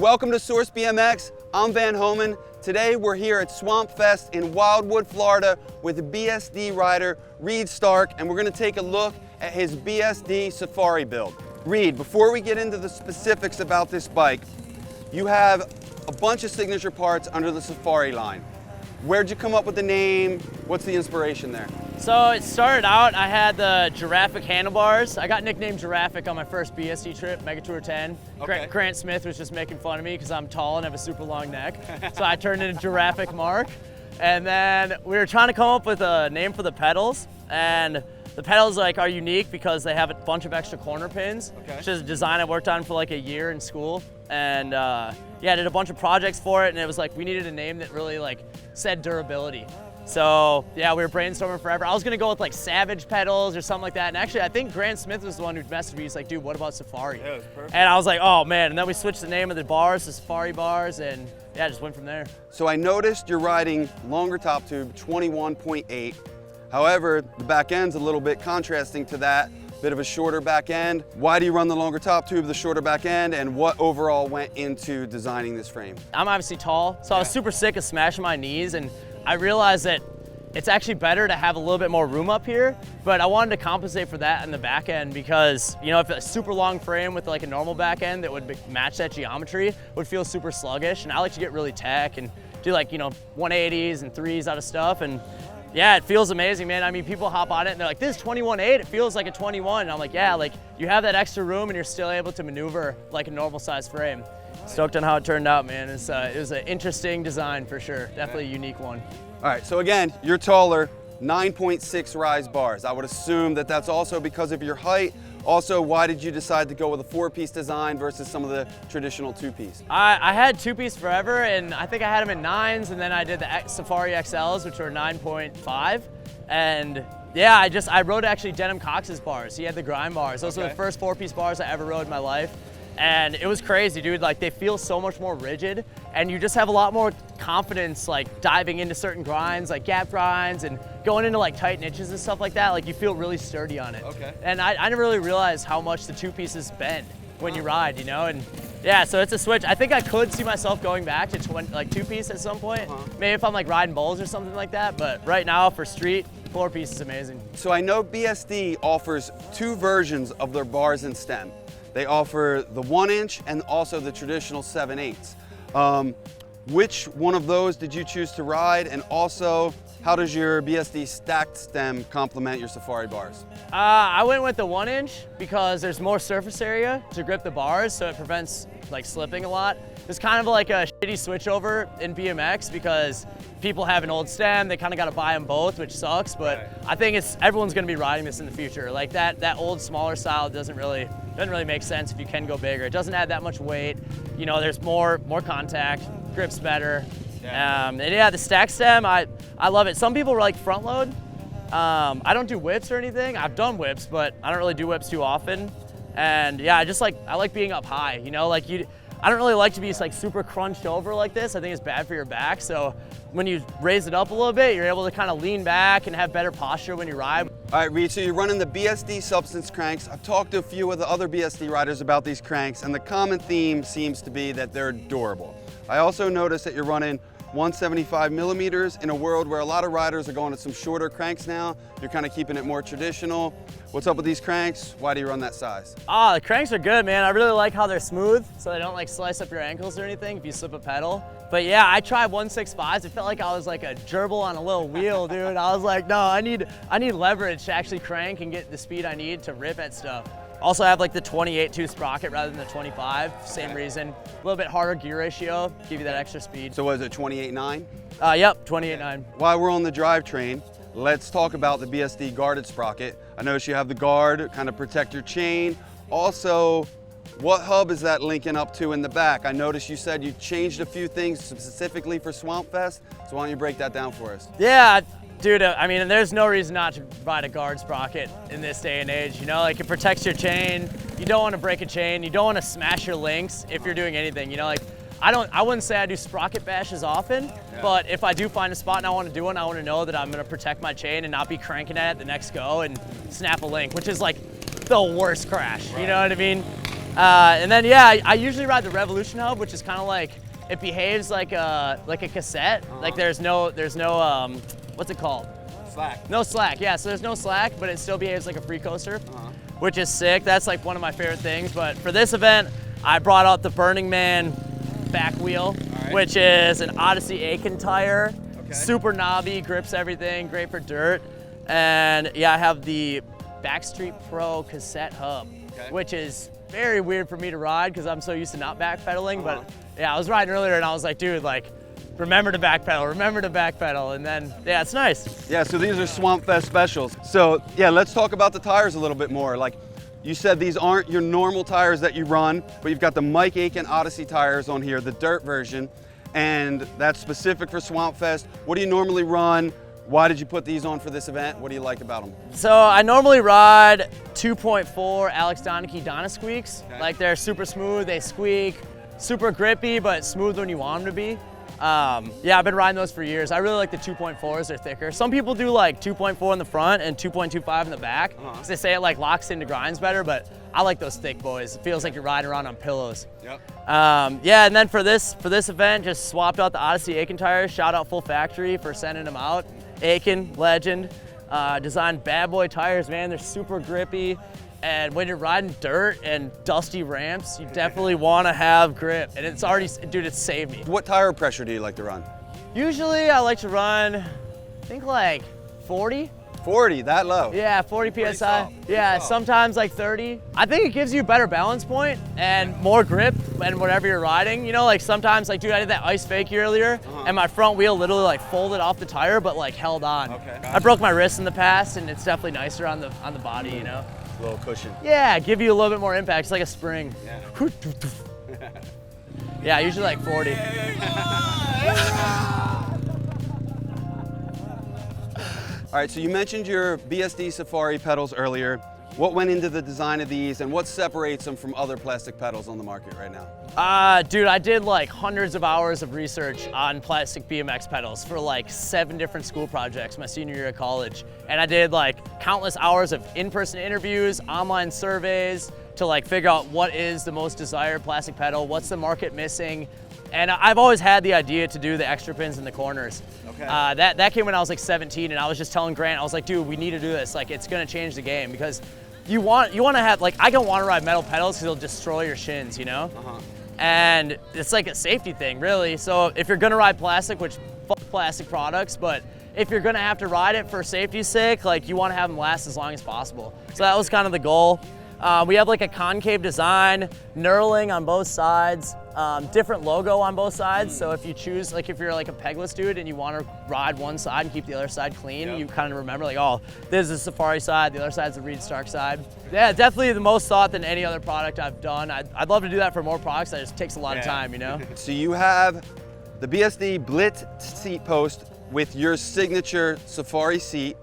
Welcome to Source BMX. I'm Van Homan. Today we're here at Swamp Fest in Wildwood, Florida with BSD rider Reed Stark, and we're going to take a look at his BSD Safari build. Reed, before we get into the specifics about this bike, you have a bunch of signature parts under the Safari line. Where'd you come up with the name? What's the inspiration there? So it started out, I had the Giraffic handlebars. I got nicknamed Giraffic on my first BSD trip, Mega Tour 10. Okay. Grant Smith was just making fun of me because I'm tall and have a super long neck. So I turned into Giraffic Mark. And then we were trying to come up with a name for the pedals. And the pedals are unique because they have a bunch of extra corner pins, which is a design I worked on for like a year in school. And yeah, I did a bunch of projects for it, and it was like we needed a name that really said durability. So yeah, we were brainstorming forever. I was gonna go with Savage pedals or something like that. And actually, I think Grant Smith was the one who messaged me. He's like, dude, what about Safari? Yeah, it was perfect. And I was like, oh man. And then we switched the name of the bars to Safari bars, and yeah, just went from there. So I noticed you're riding longer top tube, 21.8. However, the back end's a little bit contrasting to that. Bit of a shorter back end. Why do you run the longer top tube, the shorter back end, and what overall went into designing this frame? I'm obviously tall, so I was super sick of smashing my knees, and I realized that it's actually better to have a little bit more room up here, but I wanted to compensate for that in the back end because, if a super long frame with a normal back end that would match that geometry would feel super sluggish, and I like to get really tech and do 180s and 3s out of stuff, and yeah, it feels amazing, man. I mean, people hop on it and they're like, this is 21.8, it feels like a 21. And I'm like, yeah, you have that extra room and you're still able to maneuver like a normal size frame. Stoked on how it turned out, man. It was an interesting design for sure. Definitely a unique one. All right, so again, you're taller, 9.6 rise bars. I would assume that that's also because of your height. Also, why did you decide to go with a 4-piece design versus some of the traditional 2-piece? I had 2-piece forever, and I think I had them in 9s, and then I did the Safari XLs, which were 9.5. And yeah, I rode actually Denim Cox's bars. He had the grind bars. Those were the first 4-piece bars I ever rode in my life. And it was crazy, dude. They feel so much more rigid, and you just have a lot more confidence diving into certain grinds, gap grinds, and going into tight niches and stuff like that. You feel really sturdy on it. Okay. And I never really realized how much the 2-pieces bend when you ride, and yeah, so it's a switch. I think I could see myself going back to 2-piece at some point. Maybe if I'm riding bowls or something like that, but right now for street, 4-piece is amazing. So I know BSD offers 2 versions of their bars and stem. They offer the 1-inch and also the traditional 7/8. Which one of those did you choose to ride? And also, how does your BSD stacked stem complement your Safari bars? I went with the 1-inch because there's more surface area to grip the bars, so it prevents slipping a lot. It's kind of like a shitty switchover in BMX because people have an old stem, they kind of got to buy them both, which sucks, but I think everyone's going to be riding this in the future. That old smaller style doesn't really make sense if you can go bigger. It doesn't add that much weight. There's more contact, grips better. And yeah, the stack stem, I love it. Some people front load. I don't do whips or anything. I've done whips, but I don't really do whips too often. And yeah, I like being up high, I don't really like to be super crunched over like this. I think it's bad for your back. So when you raise it up a little bit, you're able to kind of lean back and have better posture when you ride. All right, Reed, so you're running the BSD Substance cranks. I've talked to a few of the other BSD riders about these cranks, and the common theme seems to be that they're durable. I also noticed that you're running 175 millimeters in a world where a lot of riders are going to some shorter cranks now. You're kind of keeping it more traditional. What's up with these cranks? Why do you run that size? The cranks are good, man. I really like how they're smooth, so they don't slice up your ankles or anything if you slip a pedal. But yeah, I tried 165s. It felt like I was a gerbil on a little wheel, dude. I was like, no, I need leverage to actually crank and get the speed I need to rip at stuff. Also, I have the 28-tooth sprocket rather than the 25. Same reason. A little bit harder gear ratio, give you that extra speed. So what is it, 28.9? Yep, 28.9. While we're on the drivetrain, let's talk about the BSD guarded sprocket. I notice you have the guard, kind of protect your chain. Also, what hub is that linking up to in the back? I noticed you said you changed a few things specifically for Swamp Fest, so why don't you break that down for us? Yeah, dude, I mean, there's no reason not to ride a guard sprocket in this day and age, it protects your chain. You don't want to break a chain, you don't want to smash your links if you're doing anything, I wouldn't say I do sprocket bashes often, but if I do find a spot and I want to do one, I want to know that I'm going to protect my chain and not be cranking at it the next go and snap a link, which is the worst crash, you know what I mean? And then yeah, I usually ride the Revolution hub, which is kind of like, it behaves like a cassette. Like there's no what's it called? Slack. No slack, yeah, so there's no slack, but it still behaves like a free coaster, which is sick. That's like one of my favorite things. But for this event, I brought out the Burning Man back wheel, which is an Odyssey Aiken tire. Super knobby, grips everything, great for dirt. And yeah, I have the Backstreet Pro cassette hub, which is very weird for me to ride because I'm so used to not backpedaling. But yeah, I was riding earlier and I was like, dude, like, remember to backpedal, and then, yeah, it's nice. Yeah, so these are Swamp Fest specials. So yeah, let's talk about the tires a little bit more. Like, you said these aren't your normal tires that you run, but you've got the Mike Aiken Odyssey tires on here, the dirt version, and that's specific for Swamp Fest. What do you normally run? Why did you put these on for this event? What do you like about them? So I normally ride 2.4 Alex Donachie Dynasqueaks. Like, they're super smooth, they squeak, super grippy, but smooth when you want them to be. Yeah, I've been riding those for years. I really like the 2.4s, they're thicker. Some people do like 2.4 in the front and 2.25 in the back, because they say it like locks into grinds better, but I like those thick boys. It feels like you're riding around on pillows. Yeah, and then for this event, just swapped out the Odyssey Aiken tires. Shout out Full Factory for sending them out. Aiken, legend, designed bad boy tires, man. They're super grippy. And when you're riding dirt and dusty ramps, you definitely want to have grip. And it's already, dude, it's saved me. What tire pressure do you like to run? Usually I like to run, I think like 40. 40, that low? Yeah, 40 PSI. Yeah, sometimes like 30. I think it gives you a better balance point and more grip and whatever you're riding. You know, like sometimes, like, dude, I did that ice fake earlier and my front wheel literally like folded off the tire, but like held on. I broke my wrist in the past, and it's definitely nicer on the body, you know? A little cushion. Yeah, give you a little bit more impact. It's like a spring. Yeah, usually like 40. All right, so you mentioned your BSD Safari pedals earlier. What went into the design of these, and what separates them from other plastic pedals on the market right now? Dude, I did like hundreds of hours of research on plastic BMX pedals for like 7 different school projects my senior year of college. And I did like countless hours of in-person interviews, online surveys to like figure out what is the most desired plastic pedal, what's the market missing. And I've always had the idea to do the extra pins in the corners. That came when I was like 17, and I was just telling Grant, I was like, dude, we need to do this. Like, it's gonna change the game, because you want to have, like, I don't want to ride metal pedals because it'll destroy your shins, you know? And it's like a safety thing, really. So if you're gonna ride plastic, which fuck plastic products, but if you're gonna have to ride it for safety's sake, like, you want to have them last as long as possible. So that was kind of the goal. We have like a concave design, knurling on both sides, different logo on both sides. So if you choose, like, if you're like a pegless dude and you want to ride one side and keep the other side clean, you kind of remember, like, oh, this is the Safari side, the other side's the Reed Stark side. Yeah, definitely the most thought than any other product I've done. I'd love to do that for more products. That just takes a lot of time, you know? So you have the BSD Blitz seat post with your signature Safari seat.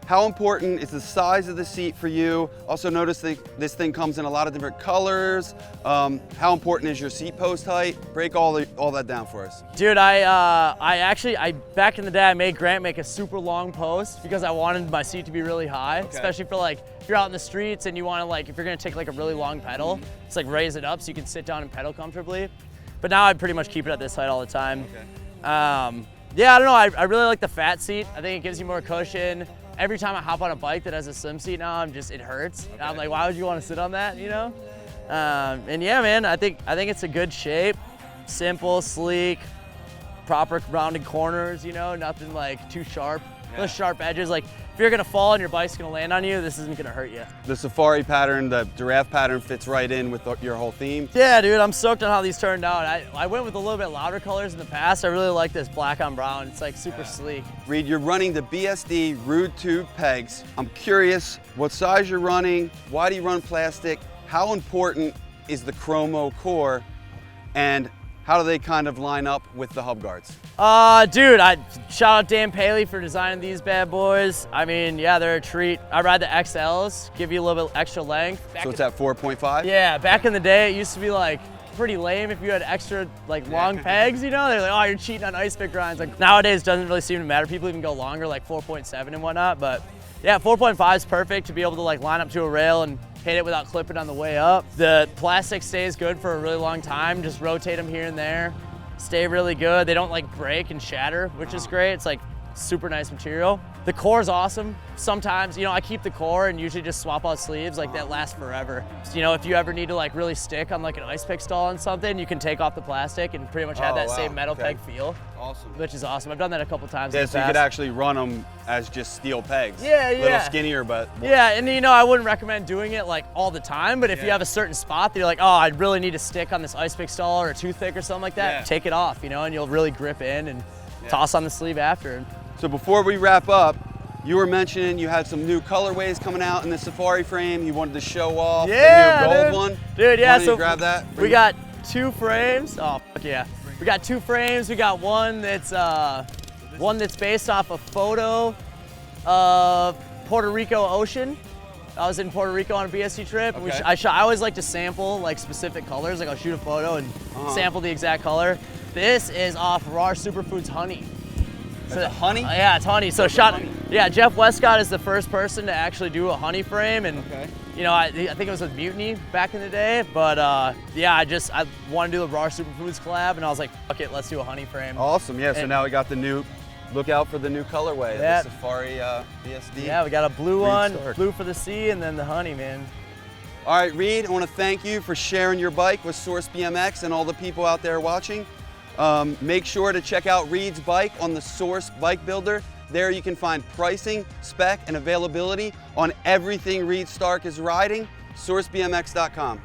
How important is the size of the seat for you? Also notice that this thing comes in a lot of different colors. How important is your seat post height? Break all that down for us. Dude, I back in the day, I made Grant make a super long post because I wanted my seat to be really high, especially for like, if you're out in the streets and you want to, like, if you're gonna take like a really long pedal, it's like raise it up so you can sit down and pedal comfortably. But now I pretty much keep it at this height all the time. Yeah, I don't know, I really like the fat seat. I think it gives you more cushion. Every time I hop on a bike that has a slim seat now, it hurts. I'm like, why would you want to sit on that, you know? And yeah, man, I think it's a good shape, simple, sleek, proper rounded corners, you know, nothing like too sharp. Those sharp edges, like, if you're gonna fall and your bike's gonna land on you, this isn't gonna hurt you. The Safari pattern, the giraffe pattern fits right in with your whole theme. Yeah, dude, I'm stoked on how these turned out. I went with a little bit louder colors in the past. I really like this black on brown. It's like super sleek. Reed, you're running the BSD Rude Tube pegs. I'm curious what size you're running, why do you run plastic, how important is the chromo core, and how do they kind of line up with the hub guards? Dude, shout out Dan Paley for designing these bad boys. I mean, yeah, they're a treat. I ride the XLs, give you a little bit extra length. So it's at 4.5? Yeah, back in the day, it used to be like pretty lame if you had extra like long pegs, you know? They're like, oh, you're cheating on ice pick grinds. Like, nowadays, it doesn't really seem to matter. People even go longer, like 4.7 and whatnot, but yeah, 4.5 is perfect to be able to like line up to a rail and hit it without clipping on the way up. The plastic stays good for a really long time. Just rotate them here and there. Stay really good. They don't like break and shatter, which is great. It's like super nice material. The core is awesome. Sometimes, you know, I keep the core and usually just swap out sleeves. Like that lasts forever. So, you know, if you ever need to like really stick on like an ice pick stall on something, you can take off the plastic and pretty much have that same metal peg feel. Awesome. Which is awesome. I've done that a couple times. Yeah, in the so you past. could actually run them as just steel pegs. Yeah, A little yeah. skinnier, but. Yeah, and you know, I wouldn't recommend doing it like all the time, but if you have a certain spot that you're like, oh, I really need to stick on this ice pick stall or a toothpick or something like that, take it off, you know, and you'll really grip in and toss on the sleeve after. So before we wrap up, you were mentioning you had some new colorways coming out in the Safari frame. You wanted to show off the new gold one. Dude, yeah, Why don't so you grab that. We got 2 frames. Oh, fuck yeah. We got 2 frames. We got one that's based off a photo of Puerto Rico ocean. I was in Puerto Rico on a BSD trip. Okay. I always like to sample like specific colors. Like I'll shoot a photo and sample the exact color. This is off Raw Superfoods honey. So the honey? Yeah, it's honey. So Jeff Westcott is the first person to actually do a honey frame, and you know, I think it was with Mutiny back in the day. But yeah, I want to do the Raw Superfoods collab, and I was like, fuck it, let's do a honey frame. Awesome. Yeah. So now we got the new. Look out for the new colorway, the Safari BSD. Yeah, we got a blue one, blue for the sea, and then the honey, man. All right, Reed, I want to thank you for sharing your bike with Source BMX and all the people out there watching. Make sure to check out Reed's bike on the Source Bike Builder. There you can find pricing, spec, and availability on everything Reed Stark is riding. SourceBMX.com.